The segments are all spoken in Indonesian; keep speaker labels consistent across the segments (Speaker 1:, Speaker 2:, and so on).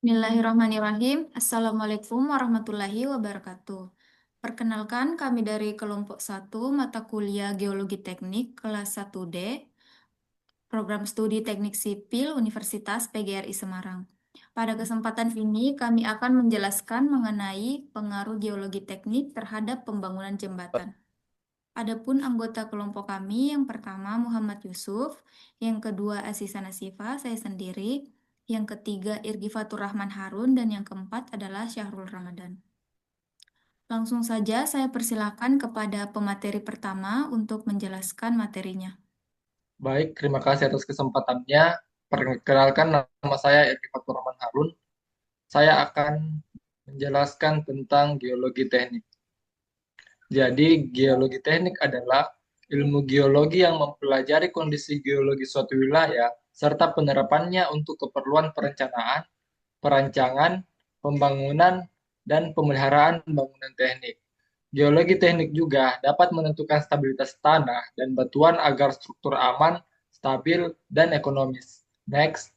Speaker 1: Bismillahirrahmanirrahim. Assalamualaikum warahmatullahi wabarakatuh. Perkenalkan, kami dari kelompok 1 mata kuliah Geologi Teknik kelas 1D, Program Studi Teknik Sipil Universitas PGRI Semarang. Pada kesempatan ini, kami akan menjelaskan mengenai pengaruh geologi teknik terhadap pembangunan jembatan. Adapun anggota kelompok kami, yang pertama Muhammad Yusuf, yang kedua Asisa Nasifa, saya sendiri, yang ketiga Irgi Fatur Rahman Harun, dan yang keempat adalah Syahrul Ramadan. Langsung saja saya persilakan kepada pemateri pertama untuk menjelaskan materinya.
Speaker 2: Baik, terima kasih atas kesempatannya. Perkenalkan, nama saya Eki Fatur Rahman Harun. Saya akan menjelaskan tentang geologi teknik. Jadi, geologi teknik adalah ilmu geologi yang mempelajari kondisi geologi suatu wilayah serta penerapannya untuk keperluan perencanaan, perancangan, pembangunan, dan pemeliharaan bangunan teknik. Geologi teknik juga dapat menentukan stabilitas tanah dan batuan agar struktur aman, stabil, dan ekonomis. Next.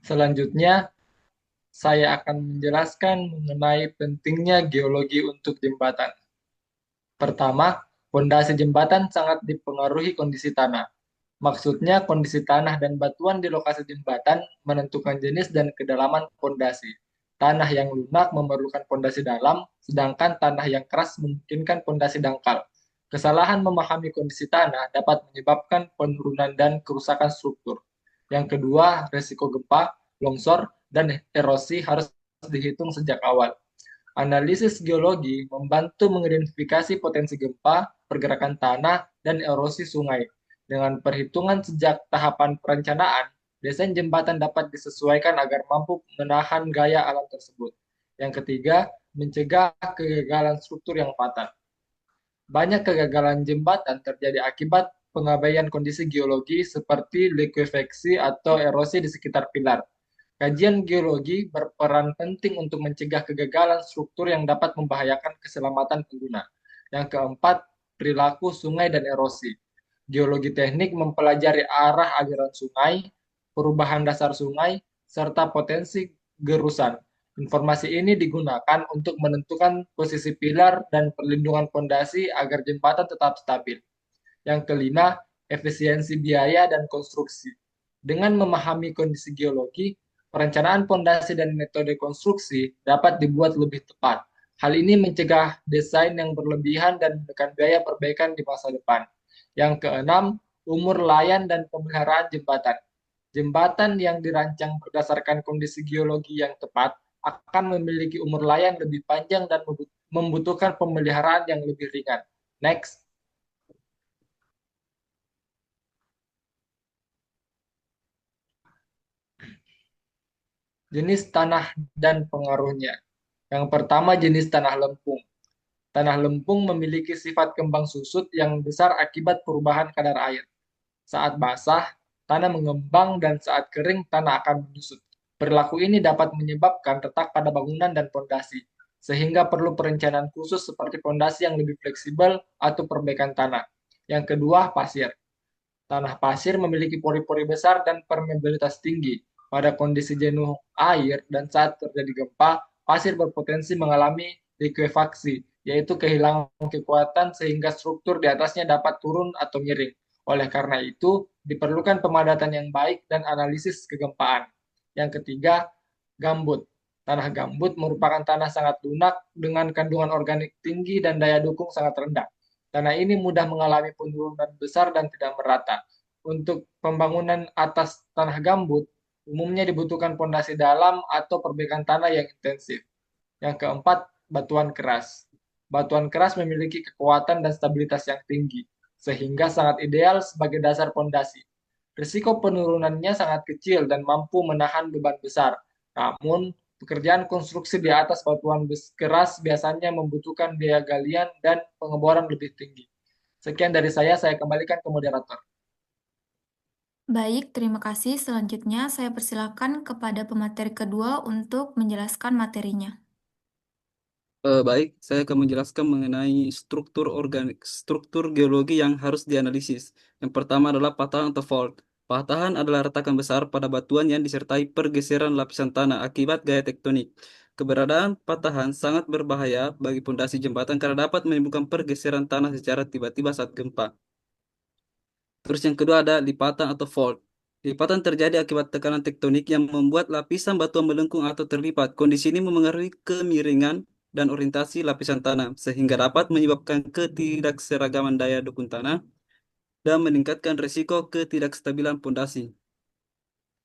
Speaker 2: Selanjutnya, saya akan menjelaskan mengenai pentingnya geologi untuk jembatan. Pertama, fondasi jembatan sangat dipengaruhi kondisi tanah. Maksudnya, kondisi tanah dan batuan di lokasi jembatan menentukan jenis dan kedalaman fondasi. Tanah yang lunak memerlukan fondasi dalam, sedangkan tanah yang keras memungkinkan fondasi dangkal. Kesalahan memahami kondisi tanah dapat menyebabkan penurunan dan kerusakan struktur. Yang kedua, resiko gempa, longsor, dan erosi harus dihitung sejak awal. Analisis geologi membantu mengidentifikasi potensi gempa, pergerakan tanah, dan erosi sungai. Dengan perhitungan sejak tahapan perencanaan, desain jembatan dapat disesuaikan agar mampu menahan gaya alam tersebut. Yang ketiga, mencegah kegagalan struktur yang fatal. Banyak kegagalan jembatan terjadi akibat pengabaian kondisi geologi seperti likuifaksi atau erosi di sekitar pilar. Kajian geologi berperan penting untuk mencegah kegagalan struktur yang dapat membahayakan keselamatan pengguna. Yang keempat, perilaku sungai dan erosi. Geologi teknik mempelajari arah aliran sungai, perubahan dasar sungai, serta potensi gerusan. Informasi ini digunakan untuk menentukan posisi pilar dan perlindungan fondasi agar jembatan tetap stabil. Yang kelima, efisiensi biaya dan konstruksi. Dengan memahami kondisi geologi, perencanaan fondasi dan metode konstruksi dapat dibuat lebih tepat. Hal ini mencegah desain yang berlebihan dan menekan biaya perbaikan di masa depan. Yang keenam, umur layan dan pemeliharaan jembatan. Jembatan yang dirancang berdasarkan kondisi geologi yang tepat akan memiliki umur layan lebih panjang dan membutuhkan pemeliharaan yang lebih ringan. Next. Jenis tanah dan pengaruhnya. Yang pertama, jenis tanah lempung. Tanah lempung memiliki sifat kembang susut yang besar akibat perubahan kadar air. Saat basah, tanah mengembang dan saat kering, tanah akan menyusut. Perilaku ini dapat menyebabkan retak pada bangunan dan fondasi, sehingga perlu perencanaan khusus seperti fondasi yang lebih fleksibel atau perbaikan tanah. Yang kedua, pasir. Tanah pasir memiliki pori-pori besar dan permeabilitas tinggi. Pada kondisi jenuh air dan saat terjadi gempa, pasir berpotensi mengalami likuifaksi, yaitu kehilangan kekuatan sehingga struktur di atasnya dapat turun atau miring. Oleh karena itu, diperlukan pemadatan yang baik dan analisis kegempaan. Yang ketiga, gambut. Tanah gambut merupakan tanah sangat lunak dengan kandungan organik tinggi dan daya dukung sangat rendah. Tanah ini mudah mengalami penurunan besar dan tidak merata. Untuk pembangunan atas tanah gambut, umumnya dibutuhkan pondasi dalam atau perbaikan tanah yang intensif. Yang keempat, batuan keras. Batuan keras memiliki kekuatan dan stabilitas yang tinggi, sehingga sangat ideal sebagai dasar pondasi. Risiko penurunannya sangat kecil dan mampu menahan beban besar. Namun, pekerjaan konstruksi di atas batuan keras biasanya membutuhkan biaya galian dan pengeboran lebih tinggi. Sekian dari saya kembalikan ke moderator.
Speaker 1: Baik, terima kasih. Selanjutnya, saya persilakan kepada pemateri kedua untuk menjelaskan materinya.
Speaker 3: Baik, saya akan menjelaskan mengenai struktur organik, struktur geologi yang harus dianalisis. Yang pertama adalah patahan atau fault. Patahan adalah retakan besar pada batuan yang disertai pergeseran lapisan tanah akibat gaya tektonik. Keberadaan patahan sangat berbahaya bagi pondasi jembatan karena dapat menimbulkan pergeseran tanah secara tiba-tiba saat gempa. Terus yang kedua ada lipatan atau fault. Lipatan terjadi akibat tekanan tektonik yang membuat lapisan batuan melengkung atau terlipat. Kondisi ini memengaruhi kemiringan dan orientasi lapisan tanah, sehingga dapat menyebabkan ketidakseragaman daya dukung tanah dan meningkatkan risiko ketidakstabilan pondasi.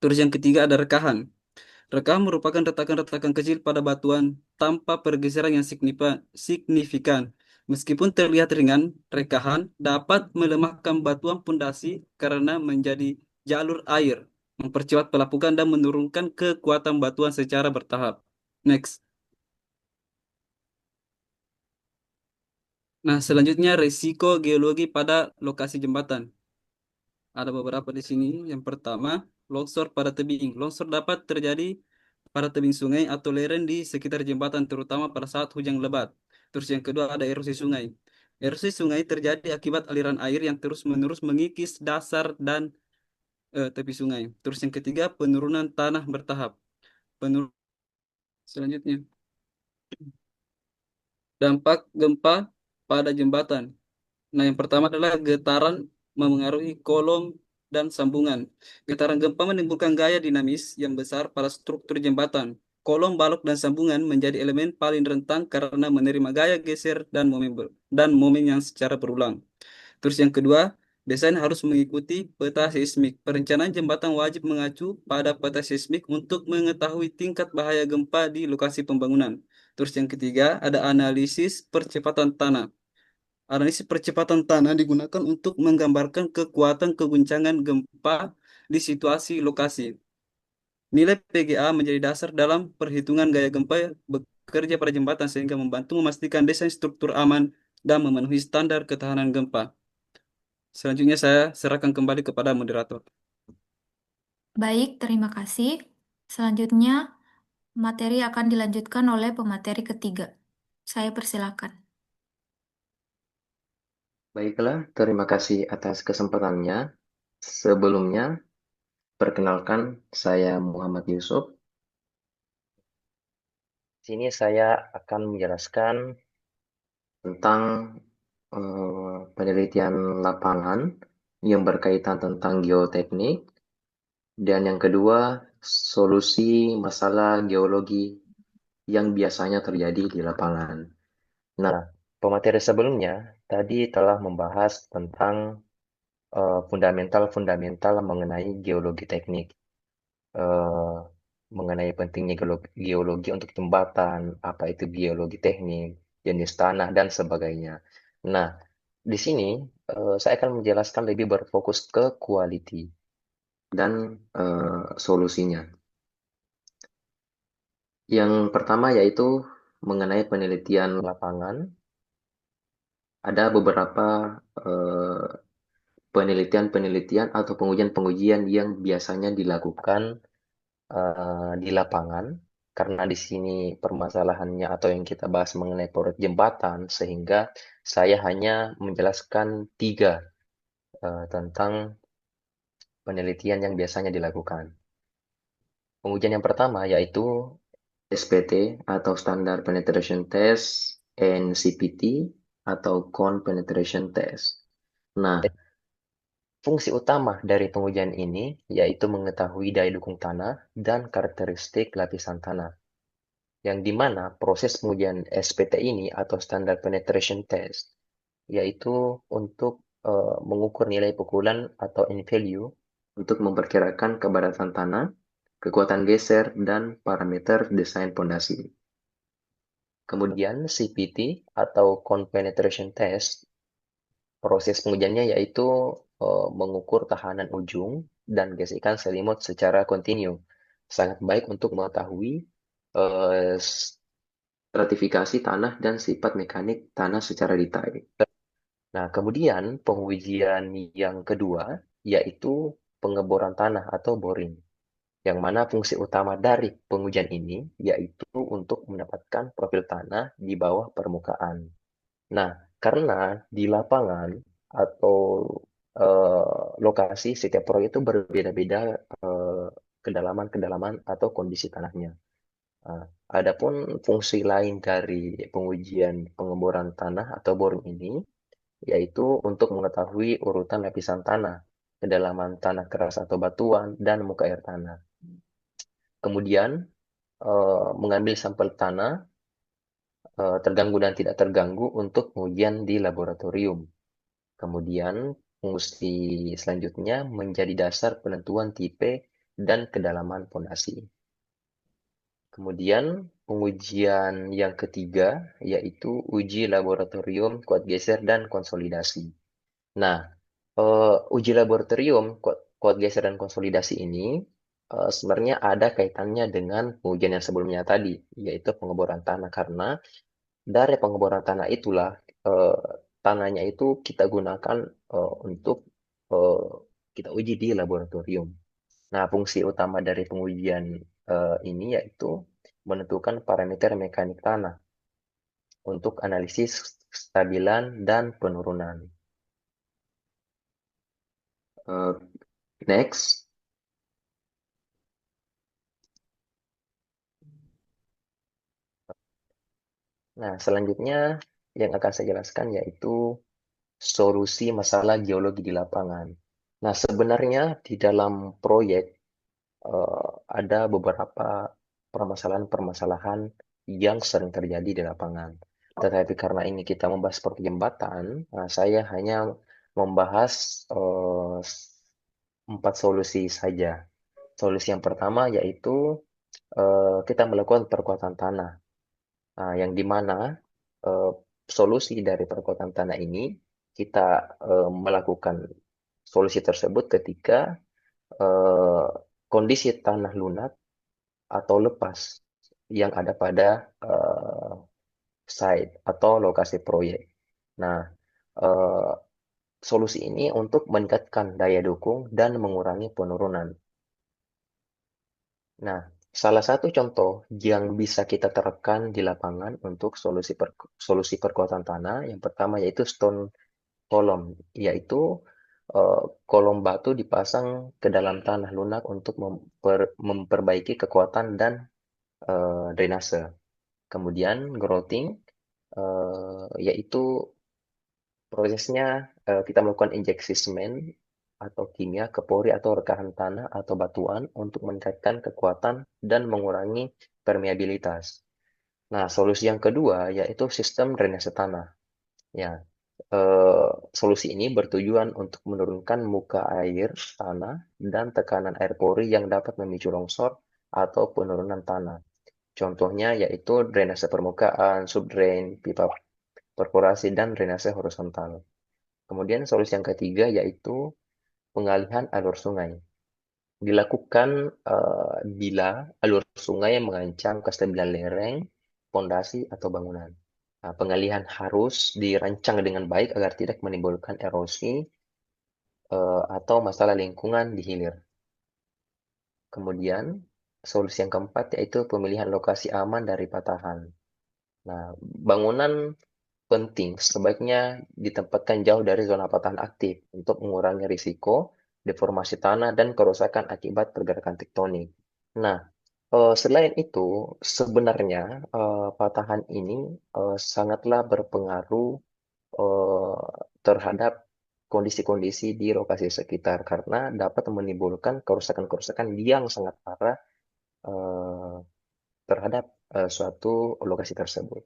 Speaker 3: Terus yang ketiga ada rekahan. Rekahan merupakan retakan-retakan kecil pada batuan tanpa pergeseran yang signifikan. Meskipun terlihat ringan, rekahan dapat melemahkan batuan pondasi karena menjadi jalur air, mempercepat pelapukan dan menurunkan kekuatan batuan secara bertahap. Next. Nah, selanjutnya risiko geologi pada lokasi jembatan. Ada beberapa di sini. Yang pertama, longsor pada tebing. Longsor dapat terjadi pada tebing sungai atau lereng di sekitar jembatan, terutama pada saat hujan lebat. Terus yang kedua ada erosi sungai. Erosi sungai terjadi akibat aliran air yang terus-menerus mengikis dasar dan tepi sungai. Terus yang ketiga, penurunan tanah bertahap. Penur Selanjutnya, dampak gempa pada jembatan. Nah, yang pertama adalah getaran memengaruhi kolom dan sambungan. Getaran gempa menimbulkan gaya dinamis yang besar pada struktur jembatan. Kolom, balok, dan sambungan menjadi elemen paling rentan karena menerima gaya geser dan momen yang secara berulang. Terus yang kedua, desain harus mengikuti peta seismik. Perencanaan jembatan wajib mengacu pada peta seismik untuk mengetahui tingkat bahaya gempa di lokasi pembangunan. Terus yang ketiga, ada analisis percepatan tanah. Analisis percepatan tanah digunakan untuk menggambarkan kekuatan keguncangan gempa di situasi lokasi. Nilai PGA menjadi dasar dalam perhitungan gaya gempa bekerja pada jembatan sehingga membantu memastikan desain struktur aman dan memenuhi standar ketahanan gempa. Selanjutnya saya serahkan kembali kepada moderator.
Speaker 1: Baik, terima kasih. Selanjutnya, materi akan dilanjutkan oleh pemateri ketiga. Saya persilakan.
Speaker 4: Baiklah, terima kasih atas kesempatannya. Sebelumnya, perkenalkan saya Muhammad Yusuf. Di sini saya akan menjelaskan tentang penelitian lapangan yang berkaitan tentang geoteknik, dan yang kedua, solusi masalah geologi yang biasanya terjadi di lapangan. Nah, pemateri sebelumnya tadi telah membahas tentang fundamental-fundamental mengenai geologi teknik, eh, mengenai pentingnya geologi untuk jembatan, apa itu geologi teknik, jenis tanah, dan sebagainya. Nah, di sini saya akan menjelaskan lebih berfokus ke quality dan solusinya. Yang pertama yaitu mengenai penelitian lapangan. Ada beberapa penelitian-penelitian atau pengujian-pengujian yang biasanya dilakukan di lapangan, karena di sini permasalahannya atau yang kita bahas mengenai proyek jembatan, sehingga saya hanya menjelaskan tiga tentang penelitian yang biasanya dilakukan. Pengujian yang pertama yaitu SPT atau Standard Penetration Test, and CPT atau Cone Penetration Test. Nah, fungsi utama dari pengujian ini yaitu mengetahui daya dukung tanah dan karakteristik lapisan tanah, yang dimana proses pengujian SPT ini atau Standard Penetration Test yaitu untuk mengukur nilai pukulan atau in value untuk memperkirakan kepadatan tanah, kekuatan geser, dan parameter desain pondasi. Kemudian CPT atau Cone Penetration Test, proses pengujiannya yaitu mengukur tahanan ujung dan gesekan selimut secara kontinu. Sangat baik untuk mengetahui stratifikasi tanah dan sifat mekanik tanah secara detail. Nah, kemudian pengujian yang kedua yaitu pengeboran tanah atau boring, yang mana fungsi utama dari pengujian ini yaitu untuk mendapatkan profil tanah di bawah permukaan. Nah, karena di lapangan atau lokasi setiap proyek itu berbeda-beda kedalaman-kedalaman atau kondisi tanahnya. Nah, adapun fungsi lain dari pengujian pengeboran tanah atau boring ini yaitu untuk mengetahui urutan lapisan tanah, kedalaman tanah keras atau batuan, dan muka air tanah. Kemudian mengambil sampel tanah terganggu dan tidak terganggu untuk pengujian di laboratorium. Kemudian fungsi selanjutnya menjadi dasar penentuan tipe dan kedalaman fondasi. Kemudian pengujian yang ketiga yaitu uji laboratorium kuat geser dan konsolidasi. Nah, uji laboratorium kuat geser dan konsolidasi ini sebenarnya ada kaitannya dengan pengujian yang sebelumnya tadi, yaitu pengeboran tanah karena dari pengeboran tanah itulah eh, tanahnya itu kita gunakan untuk eh, kita uji di laboratorium. Nah, fungsi utama dari pengujian ini yaitu menentukan parameter mekanik tanah untuk analisis kestabilan dan penurunan. Eh, Next. Nah, selanjutnya yang akan saya jelaskan yaitu solusi masalah geologi di lapangan. Nah, sebenarnya di dalam proyek ada beberapa permasalahan-permasalahan yang sering terjadi di lapangan. Tetapi karena ini kita membahas seperti jembatan, nah saya hanya membahas 4 solusi saja. Solusi yang pertama yaitu kita melakukan perkuatan tanah. Nah, yang dimana eh, solusi dari perkuatan tanah ini kita melakukan solusi tersebut ketika eh, kondisi tanah lunak atau lepas yang ada pada site atau lokasi proyek. Nah, eh, solusi ini untuk meningkatkan daya dukung dan mengurangi penurunan. Nah, salah satu contoh yang bisa kita terapkan di lapangan untuk solusi perkuatan tanah, yang pertama yaitu stone column, yaitu eh, kolom batu dipasang ke dalam tanah lunak untuk memperbaiki kekuatan dan drainase. Kemudian grouting, yaitu prosesnya kita melakukan injeksi semen atau kimia ke pori atau rekahan tanah atau batuan untuk meningkatkan kekuatan dan mengurangi permeabilitas. Nah, solusi yang kedua yaitu sistem drainase tanah. Ya, solusi ini bertujuan untuk menurunkan muka air tanah dan tekanan air pori yang dapat memicu longsor atau penurunan tanah. Contohnya yaitu drainase permukaan, subdrain, pipa perforasi, dan drainase horizontal. Kemudian solusi yang ketiga yaitu pengalihan alur sungai. Dilakukan bila alur sungai mengancam kestabilan lereng, pondasi, atau bangunan. Nah, pengalihan harus dirancang dengan baik agar tidak menimbulkan erosi atau masalah lingkungan di hilir. Kemudian, solusi yang keempat yaitu pemilihan lokasi aman dari patahan. Nah, bangunan penting sebaiknya ditempatkan jauh dari zona patahan aktif untuk mengurangi risiko deformasi tanah dan kerusakan akibat pergerakan tektonik. Nah, selain itu, sebenarnya patahan ini sangatlah berpengaruh eh, terhadap kondisi-kondisi di lokasi sekitar karena dapat menimbulkan kerusakan-kerusakan yang sangat parah eh, terhadap suatu lokasi tersebut.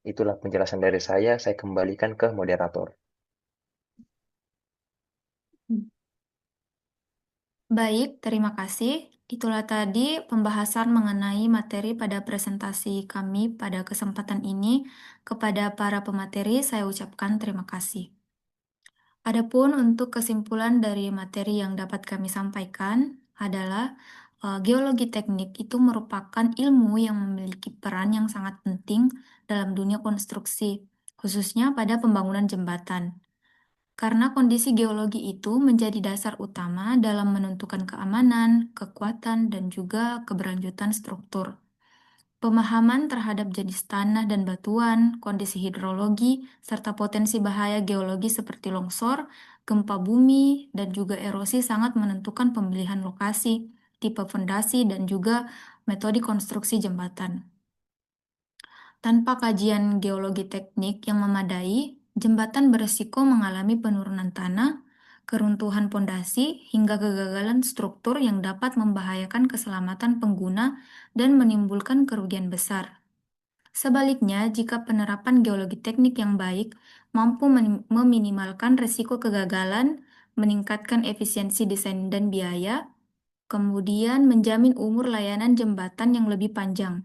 Speaker 4: Itulah penjelasan dari saya kembalikan ke moderator.
Speaker 1: Baik, terima kasih. Itulah tadi pembahasan mengenai materi pada presentasi kami pada kesempatan ini. Kepada para pemateri, saya ucapkan terima kasih. Adapun untuk kesimpulan dari materi yang dapat kami sampaikan adalah geologi teknik itu merupakan ilmu yang memiliki peran yang sangat penting dalam dunia konstruksi, khususnya pada pembangunan jembatan. Karena kondisi geologi itu menjadi dasar utama dalam menentukan keamanan, kekuatan, dan juga keberlanjutan struktur. Pemahaman terhadap jenis tanah dan batuan, kondisi hidrologi, serta potensi bahaya geologi seperti longsor gempa bumi, dan juga erosi sangat menentukan pemilihan lokasi, tipe fondasi, dan juga metode konstruksi jembatan. Tanpa kajian geologi teknik yang memadai, jembatan beresiko mengalami penurunan tanah, keruntuhan pondasi, hingga kegagalan struktur yang dapat membahayakan keselamatan pengguna dan menimbulkan kerugian besar. Sebaliknya, jika penerapan geologi teknik yang baik mampu meminimalkan risiko kegagalan, meningkatkan efisiensi desain dan biaya, kemudian menjamin umur layanan jembatan yang lebih panjang.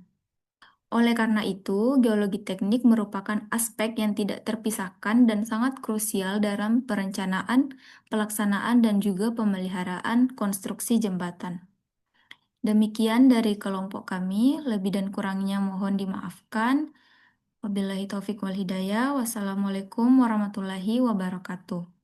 Speaker 1: Oleh karena itu, geologi teknik merupakan aspek yang tidak terpisahkan dan sangat krusial dalam perencanaan, pelaksanaan, dan juga pemeliharaan konstruksi jembatan. Demikian dari kelompok kami, lebih dan kurangnya mohon dimaafkan. Wabillahi taufik wal hidayah. Wassalamualaikum warahmatullahi wabarakatuh.